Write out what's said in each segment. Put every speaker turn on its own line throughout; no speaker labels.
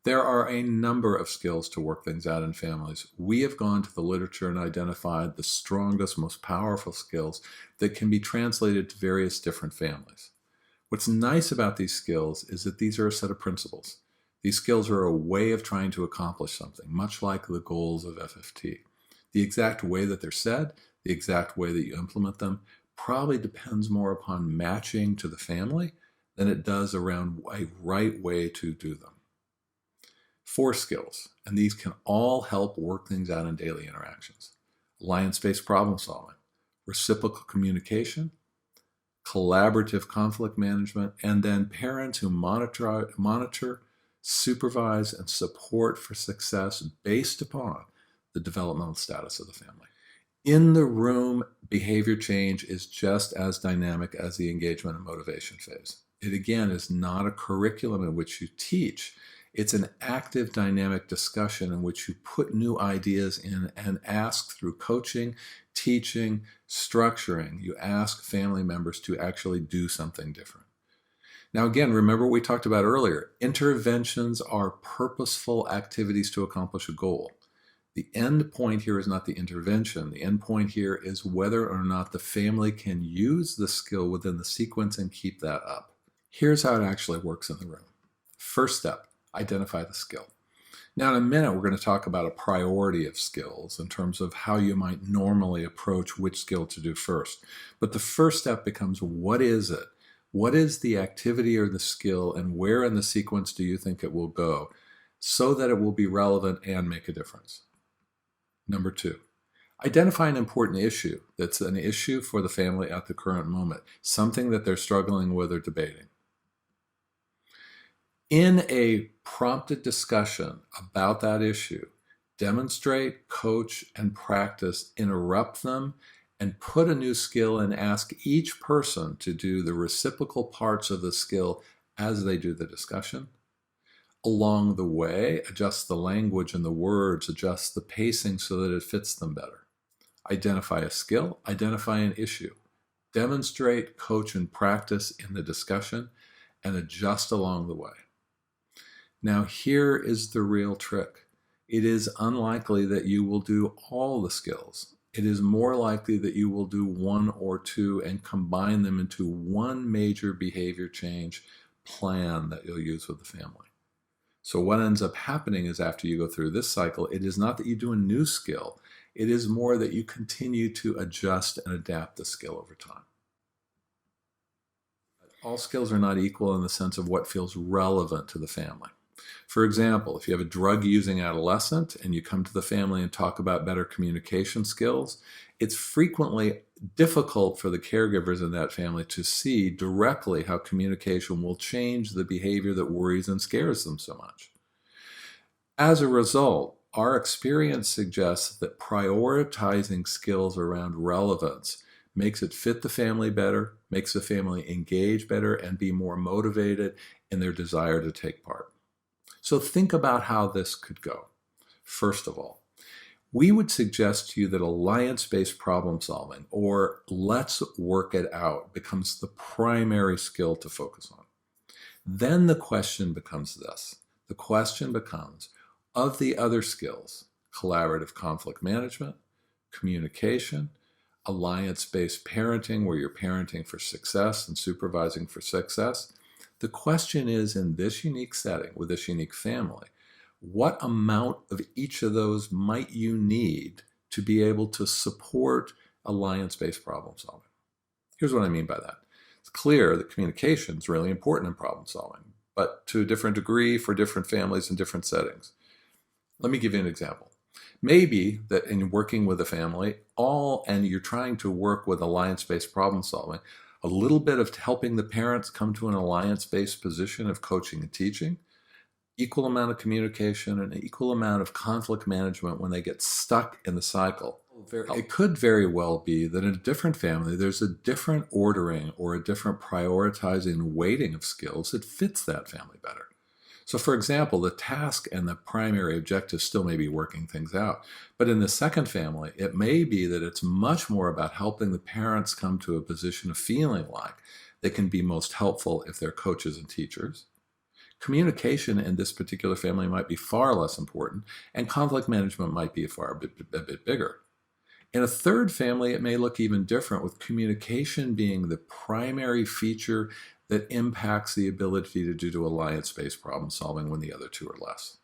There are a number of skills to work things out in families. We have gone to the literature and identified the strongest, most powerful skills that can be translated to various different families. What's nice about these skills is that these are a set of principles. These skills are a way of trying to accomplish something, much like the goals of FFT. The exact way that they're said, the exact way that you implement them, probably depends more upon matching to the family than it does around a right way to do them. 4 skills, and these can all help work things out in daily interactions. Alliance-based problem solving, reciprocal communication, collaborative conflict management, and then parents who monitor, supervise, and support for success based upon the developmental status of the family. In the room, behavior change is just as dynamic as the engagement and motivation phase. It again is not a curriculum in which you teach. It's an active, dynamic discussion in which you put new ideas in and ask through coaching, teaching, structuring. You ask family members to actually do something different. Now, again, remember what we talked about earlier. Interventions are purposeful activities to accomplish a goal. The end point here is not the intervention. The end point here is whether or not the family can use the skill within the sequence and keep that up. Here's how it actually works in the room. First step, identify the skill. Now, in a minute, we're going to talk about a priority of skills in terms of how you might normally approach which skill to do first. But the first step becomes, what is it? What is the activity or the skill, and where in the sequence do you think it will go so that it will be relevant and make a difference? Number 2, identify an important issue that's an issue for the family at the current moment, something that they're struggling with or debating. In a prompted discussion about that issue, demonstrate, coach, and practice, interrupt them, and put a new skill and ask each person to do the reciprocal parts of the skill as they do the discussion. Along the way, adjust the language and the words, adjust the pacing so that it fits them better. Identify a skill, identify an issue. Demonstrate, coach, and practice in the discussion, and adjust along the way. Now, here is the real trick. It is unlikely that you will do all the skills. It is more likely that you will do 1 or 2 and combine them into one major behavior change plan that you'll use with the family. So what ends up happening is after you go through this cycle, it is not that you do a new skill. It is more that you continue to adjust and adapt the skill over time. All skills are not equal in the sense of what feels relevant to the family. For example, if you have a drug-using adolescent and you come to the family and talk about better communication skills, it's frequently difficult for the caregivers in that family to see directly how communication will change the behavior that worries and scares them so much. As a result, our experience suggests that prioritizing skills around relevance makes it fit the family better, makes the family engage better, and be more motivated in their desire to take part. So think about how this could go. First of all, we would suggest to you that alliance-based problem solving, or let's work it out, becomes the primary skill to focus on. Then the question becomes this. The question becomes, of the other skills, collaborative conflict management, communication, alliance-based parenting, where you're parenting for success and supervising for success, the question is, in this unique setting, with this unique family, what amount of each of those might you need to be able to support alliance-based problem solving? Here's what I mean by that. It's clear that communication is really important in problem solving, but to a different degree for different families in different settings. Let me give you an example. Maybe that in working with a family, and you're trying to work with alliance-based problem solving, a little bit of helping the parents come to an alliance-based position of coaching and teaching, equal amount of communication, and equal amount of conflict management when they get stuck in the cycle. It could very well be that in a different family, there's a different ordering or a different prioritizing and weighting of skills that fits that family better. So for example, the task and the primary objective still may be working things out. But in the second family, it may be that it's much more about helping the parents come to a position of feeling like they can be most helpful if they're coaches and teachers, Communication in this particular family might be far less important, and conflict management might be a bit bigger. In a third family, it may look even different, with communication being the primary feature that impacts the ability to do alliance-based problem solving when the other two are less.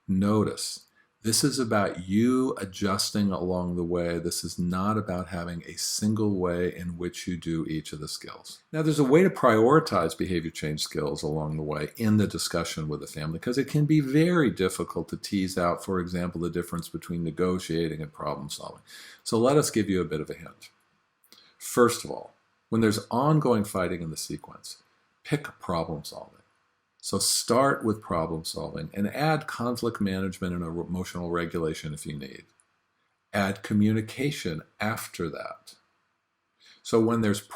Notice, this is about you adjusting along the way. This is not about having a single way in which you do each of the skills. Now, there's a way to prioritize behavior change skills along the way in the discussion with the family, because it can be very difficult to tease out, for example, the difference between negotiating and problem solving. So let us give you a bit of a hint. First of all, when there's ongoing fighting in the sequence, pick problem solving. So start with problem solving and add conflict management and emotional regulation if you need. Add communication after that. So when there's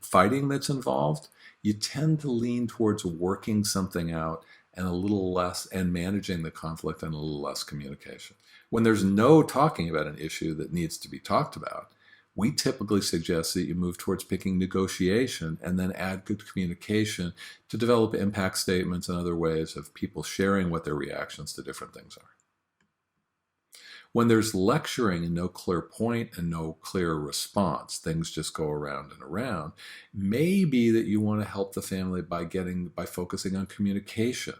fighting that's involved, you tend to lean towards working something out and a little less, and managing the conflict and a little less communication. When there's no talking about an issue that needs to be talked about, we typically suggest that you move towards picking negotiation and then add good communication to develop impact statements and other ways of people sharing what their reactions to different things are. When there's lecturing and no clear point and no clear response, things just go around and around, maybe that you want to help the family by focusing on communication,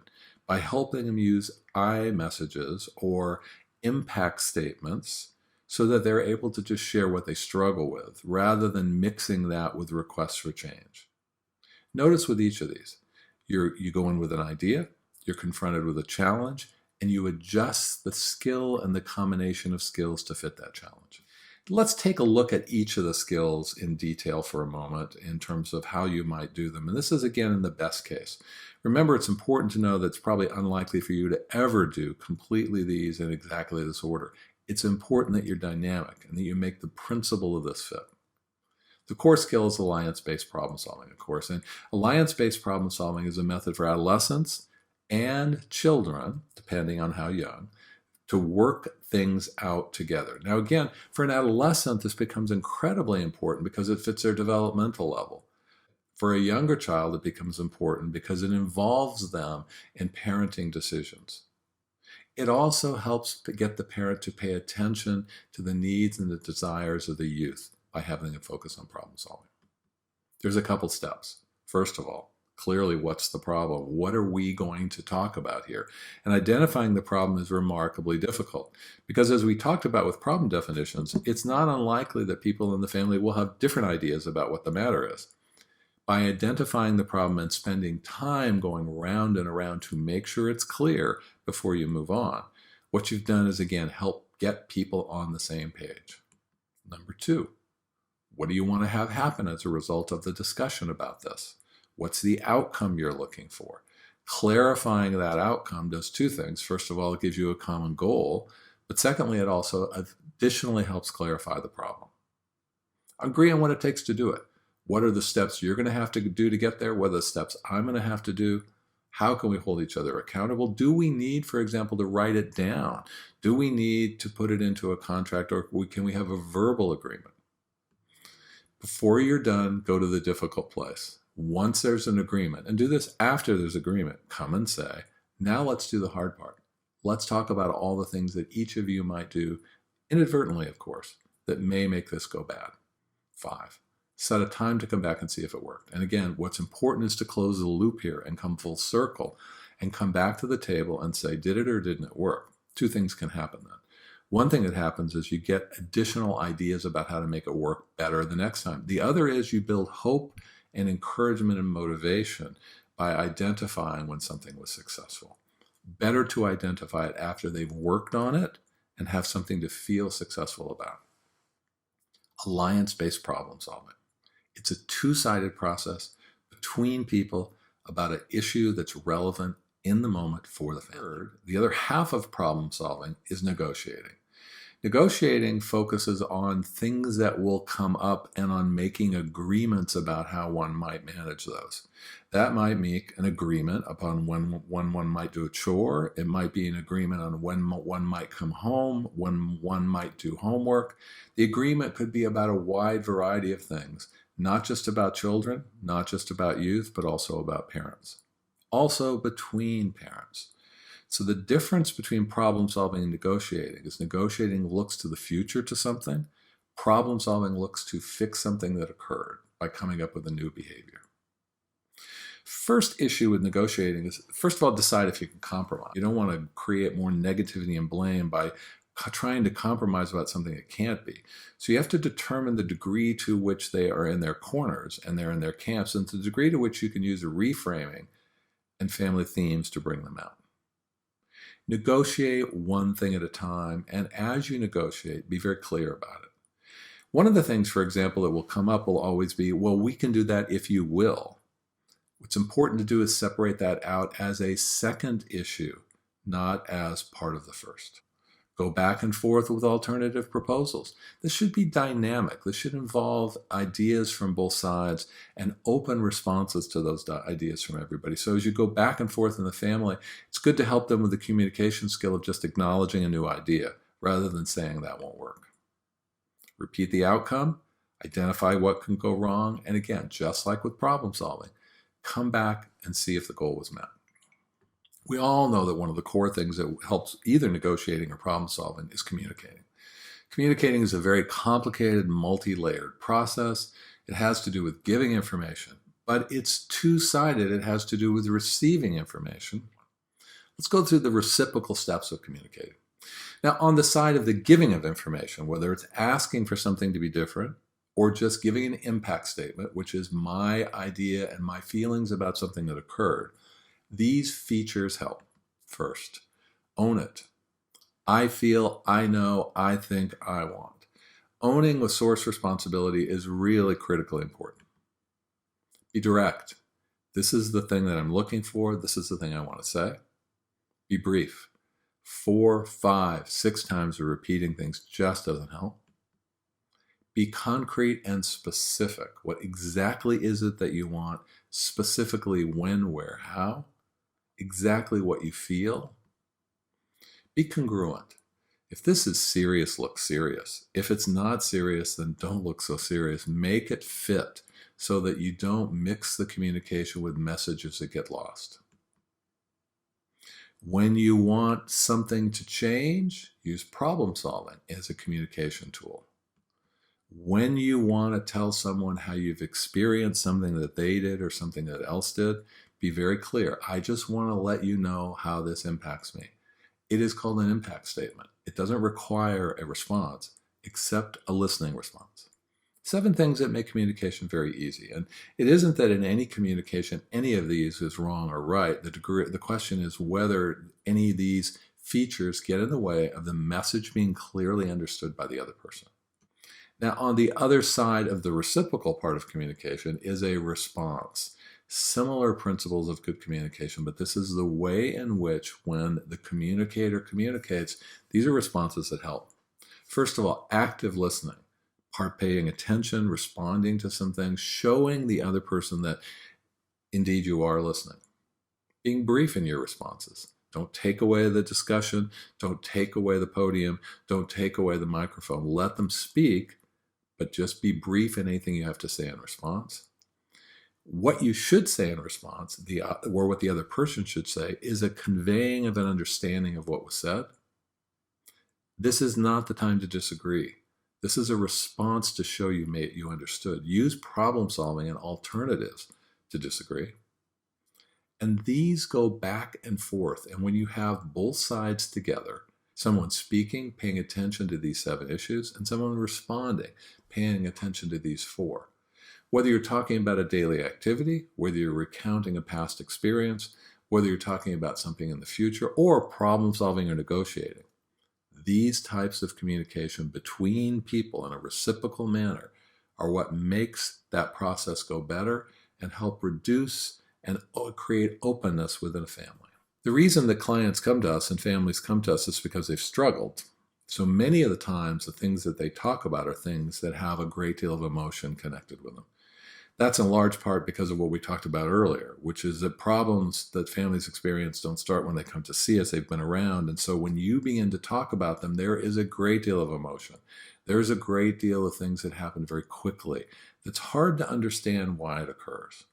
by helping them use I messages or impact statements so that they're able to just share what they struggle with, rather than mixing that with requests for change. Notice with each of these, you go in with an idea, you're confronted with a challenge, and you adjust the skill and the combination of skills to fit that challenge. Let's take a look at each of the skills in detail for a moment in terms of how you might do them. And this is, again, in the best case. Remember, it's important to know that it's probably unlikely for you to ever do completely these in exactly this order. It's important that you're dynamic and that you make the principle of this fit. The core skill is alliance-based problem solving, of course. And alliance-based problem solving is a method for adolescents and children, depending on how young, to work things out together. Now, again, for an adolescent, this becomes incredibly important because it fits their developmental level. For a younger child, it becomes important because it involves them in parenting decisions. It also helps to get the parent to pay attention to the needs and the desires of the youth by having them focus on problem solving. There's a couple steps. First of all, clearly, what's the problem? What are we going to talk about here? And identifying the problem is remarkably difficult because, as we talked about with problem definitions, it's not unlikely that people in the family will have different ideas about what the matter is. By identifying the problem and spending time going round and around to make sure it's clear before you move on, what you've done is, again, help get people on the same page. Number two, what do you want to have happen as a result of the discussion about this? What's the outcome you're looking for? Clarifying that outcome does two things. First of all, it gives you a common goal, but secondly, it also additionally helps clarify the problem. Agree on what it takes to do it. What are the steps you're going to have to do to get there? What are the steps I'm going to have to do? How can we hold each other accountable? Do we need, for example, to write it down? Do we need to put it into a contract, or can we have a verbal agreement? Before you're done, go to the difficult place. Once there's an agreement, and do this after there's agreement, come and say, now let's do the hard part. Let's talk about all the things that each of you might do, inadvertently, of course, that may make this go bad. 5. Set a time to come back and see if it worked. And again, what's important is to close the loop here and come full circle and come back to the table and say, did it or didn't it work? Two things can happen then. One thing that happens is you get additional ideas about how to make it work better the next time. The other is you build hope and encouragement and motivation by identifying when something was successful. Better to identify it after they've worked on it and have something to feel successful about. Alliance-based problem solving. It's a two-sided process between people about an issue that's relevant in the moment for the family. The other half of problem solving is negotiating. Negotiating focuses on things that will come up and on making agreements about how one might manage those. That might make an agreement upon when one might do a chore. It might be an agreement on when one might come home, when one might do homework. The agreement could be about a wide variety of things, not just about children, not just about youth, but also about parents. also between parents. So the difference between problem solving and negotiating is negotiating looks to the future to something. Problem solving looks to fix something that occurred by coming up with a new behavior. First issue with negotiating is, first of all, decide if you can compromise. You don't want to create more negativity and blame by trying to compromise about something it can't be. So you have to determine the degree to which they are in their corners and they're in their camps, and the degree to which you can use reframing and family themes to bring them out. Negotiate one thing at a time, and as you negotiate, be very clear about it. One of the things, for example, that will come up will always be, well, we can do that if you will. What's important to do is separate that out as a second issue, not as part of the first. Go back and forth with alternative proposals. This should be dynamic. This should involve ideas from both sides and open responses to those ideas from everybody. So as you go back and forth in the family, it's good to help them with the communication skill of just acknowledging a new idea rather than saying that won't work. Repeat the outcome, identify what can go wrong, and again, just like with problem solving, come back and see if the goal was met. We all know that one of the core things that helps either negotiating or problem solving is communicating. Communicating is a very complicated, multi-layered process. It has to do with giving information, but it's two-sided. It has to do with receiving information. Let's go through the reciprocal steps of communicating. Now, on the side of the giving of information, whether it's asking for something to be different or just giving an impact statement, which is my idea and my feelings about something that occurred, these features help. First, own it. I feel, I know, I think, I want. Owning with source responsibility is really critically important. Be direct. This is the thing that I'm looking for. This is the thing I want to say. Be brief. 4, 5, 6 times of repeating things just doesn't help. Be concrete and specific. What exactly is it that you want? Specifically when, where, how? Exactly what you feel. Be congruent. If this is serious, look serious. If it's not serious, then don't look so serious. Make it fit so that you don't mix the communication with messages that get lost. When you want something to change, use problem solving as a communication tool. When you want to tell someone how you've experienced something that they did or something that else did, be very clear. I just want to let you know how this impacts me. It is called an impact statement. It doesn't require a response, except a listening response. 7 things that make communication very easy. And it isn't that in any communication, any of these is wrong or right. The question is whether any of these features get in the way of the message being clearly understood by the other person. Now, on the other side of the reciprocal part of communication is a response. Similar principles of good communication, but this is the way in which when the communicator communicates, these are responses that help. First of all, active listening, paying attention, responding to some things, showing the other person that indeed you are listening. Being brief in your responses. Don't take away the discussion. Don't take away the podium. Don't take away the microphone. Let them speak, but just be brief in anything you have to say in response. What you should say in response, or what the other person should say, is a conveying of an understanding of what was said. This is not the time to disagree. This is a response to show you understood. Use problem solving and alternatives to disagree. And these go back and forth. And when you have both sides together, someone speaking, paying attention to these 7 issues, and someone responding, paying attention to these 4. Whether you're talking about a daily activity, whether you're recounting a past experience, whether you're talking about something in the future, or problem solving or negotiating, these types of communication between people in a reciprocal manner are what makes that process go better and help reduce and create openness within a family. The reason that clients come to us and families come to us is because they've struggled. So many of the times, the things that they talk about are things that have a great deal of emotion connected with them. That's in large part because of what we talked about earlier, which is that problems that families experience don't start when they come to see us. They've been around. And so when you begin to talk about them, there is a great deal of emotion. There is a great deal of things that happen very quickly. It's hard to understand why it occurs.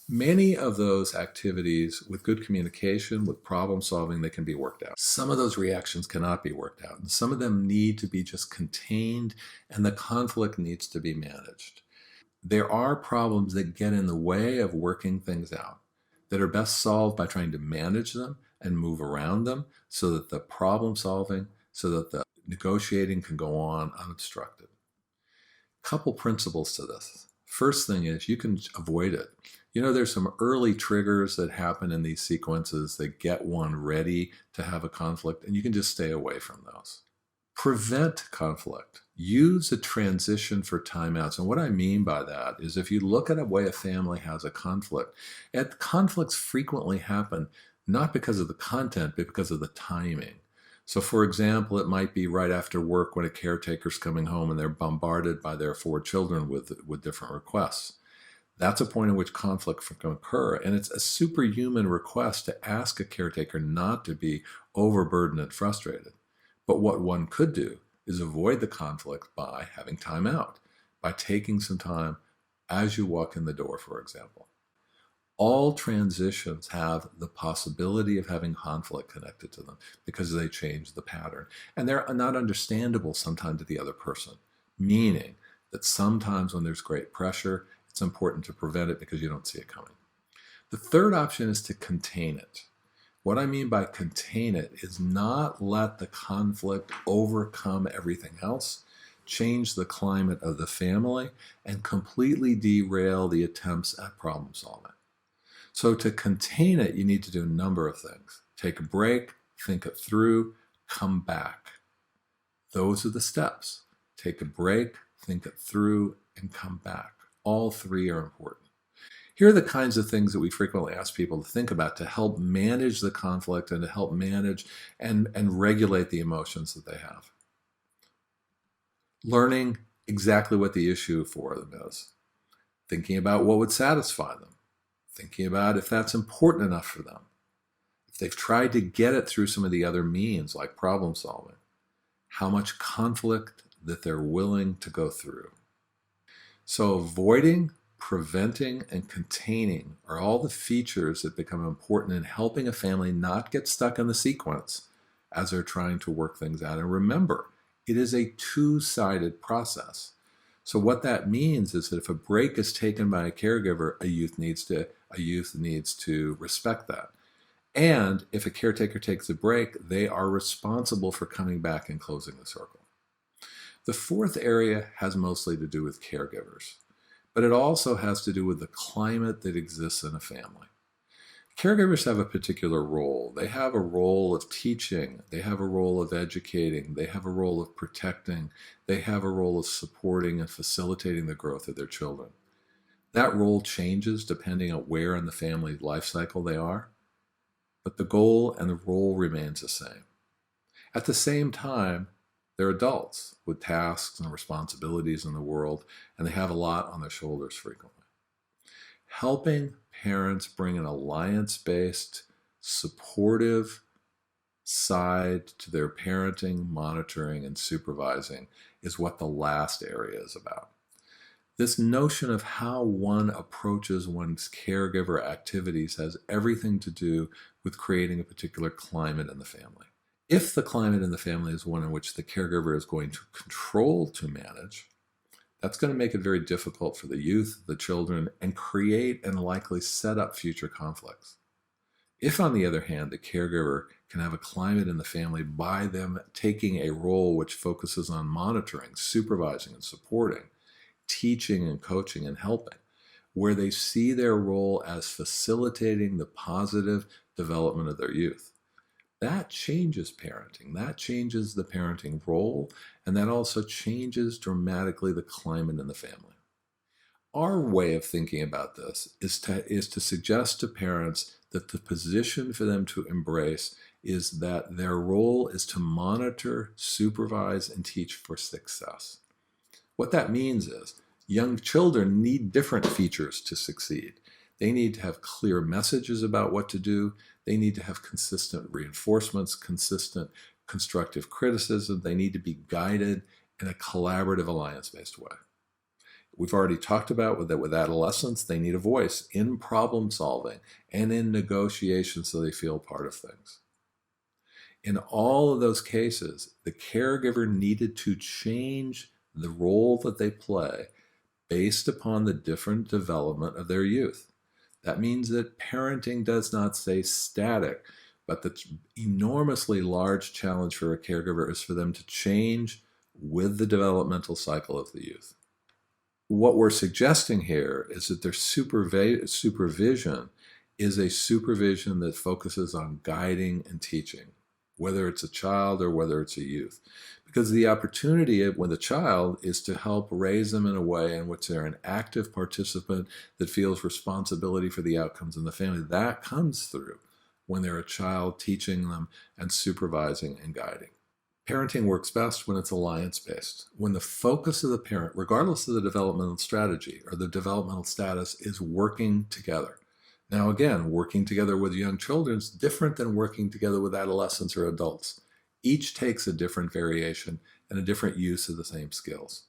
Many of those activities, with good communication, with problem solving, they can be worked out. Some of those reactions cannot be worked out, and some of them need to be just contained, and the conflict needs to be managed. There are problems that get in the way of working things out that are best solved by trying to manage them and move around them so that the problem solving, so that the negotiating can go on unobstructed. Couple principles to this. First thing is you can avoid it. There's some early triggers that happen in these sequences that get one ready to have a conflict, and you can just stay away from those. Prevent conflict. Use a transition for timeouts. And what I mean by that is if you look at a way a family has a conflict, and conflicts frequently happen not because of the content, but because of the timing. So for example, it might be right after work when a caretaker's coming home and they're bombarded by their 4 children with different requests. That's a point in which conflict can occur. And it's a superhuman request to ask a caretaker not to be overburdened and frustrated. But what one could do is avoid the conflict by having time out, by taking some time as you walk in the door, for example. All transitions have the possibility of having conflict connected to them because they change the pattern. And they're not understandable sometimes to the other person, meaning that sometimes when there's great pressure, it's important to prevent it because you don't see it coming. The third option is to contain it. What I mean by contain it is not let the conflict overcome everything else, change the climate of the family, and completely derail the attempts at problem solving. So to contain it, you need to do a number of things. Take a break, think it through, come back. Those are the steps. Take a break, think it through, and come back. All 3 are important. Here are the kinds of things that we frequently ask people to think about to help manage the conflict and to help manage and regulate the emotions that they have. Learning exactly what the issue for them is. Thinking about what would satisfy them. Thinking about if that's important enough for them. If they've tried to get it through some of the other means like problem solving. How much conflict that they're willing to go through. So avoiding, preventing, and containing are all the features that become important in helping a family not get stuck in the sequence as they're trying to work things out. And remember, it is a 2-sided process. So what that means is that if a break is taken by a caregiver, a youth needs to respect that. And if a caretaker takes a break, they are responsible for coming back and closing the circle. The 4th area has mostly to do with caregivers, but it also has to do with the climate that exists in a family. Caregivers have a particular role. They have a role of teaching. They have a role of educating. They have a role of protecting. They have a role of supporting and facilitating the growth of their children. That role changes depending on where in the family life cycle they are, but the goal and the role remains the same. At the same time, they're adults with tasks and responsibilities in the world, and they have a lot on their shoulders frequently. Helping parents bring an alliance-based, supportive side to their parenting, monitoring, and supervising is what the last area is about. This notion of how one approaches one's caregiver activities has everything to do with creating a particular climate in the family. If the climate in the family is one in which the caregiver is going to control to manage, that's going to make it very difficult for the youth, the children, and create and likely set up future conflicts. If, on the other hand, the caregiver can have a climate in the family by them taking a role which focuses on monitoring, supervising, and supporting, teaching and coaching and helping, where they see their role as facilitating the positive development of their youth, that changes parenting. That changes the parenting role, and that also changes dramatically the climate in the family. Our way of thinking about this is to suggest to parents that the position for them to embrace is that their role is to monitor, supervise, and teach for success. What that means is young children need different features to succeed. They need to have clear messages about what to do. They need to have consistent reinforcements, consistent constructive criticism. They need to be guided in a collaborative alliance-based way. We've already talked about that with adolescents, they need a voice in problem solving and in negotiation so they feel part of things. In all of those cases, the caregiver needed to change the role that they play based upon the different development of their youth. That means that parenting does not stay static, but the enormously large challenge for a caregiver is for them to change with the developmental cycle of the youth. What we're suggesting here is that their supervision is a supervision that focuses on guiding and teaching, whether it's a child or whether it's a youth. Because the opportunity with a child is to help raise them in a way in which they're an active participant that feels responsibility for the outcomes in the family. That comes through when they're a child, teaching them and supervising and guiding. Parenting works best when it's alliance-based, when the focus of the parent, regardless of the developmental strategy or the developmental status, is working together. Now again, working together with young children is different than working together with adolescents or adults. Each takes a different variation and a different use of the same skills.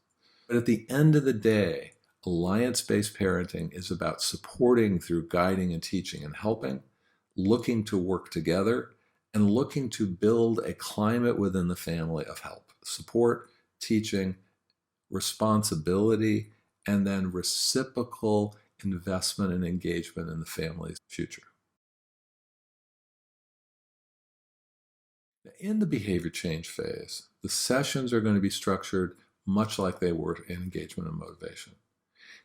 But at the end of the day, alliance-based parenting is about supporting through guiding and teaching and helping, looking to work together, and looking to build a climate within the family of help, support, teaching, responsibility, and then reciprocal investment and engagement in the family's future. In the behavior change phase, the sessions are going to be structured much like they were in engagement and motivation.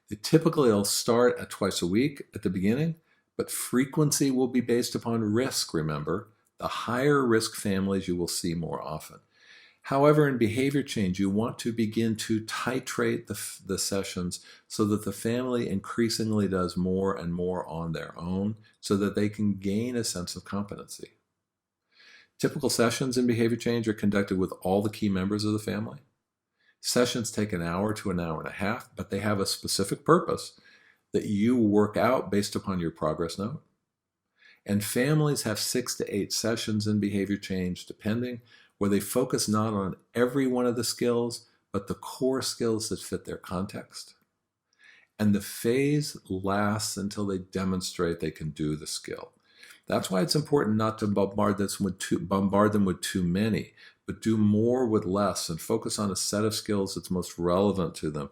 They typically will start at twice a week at the beginning, but frequency will be based upon risk, remember. The higher risk families you will see more often. However, in behavior change, you want to begin to titrate the sessions so that the family increasingly does more and more on their own so that they can gain a sense of competency. Typical sessions in behavior change are conducted with all the key members of the family. Sessions take an hour to an hour and a half, but they have a specific purpose that you work out based upon your progress note. And families have 6 to 8 sessions in behavior change, depending, where they focus not on every one of the skills, but the core skills that fit their context. And the phase lasts until they demonstrate they can do the skill. That's why it's important not to bombard them with too many, but do more with less and focus on a set of skills that's most relevant to them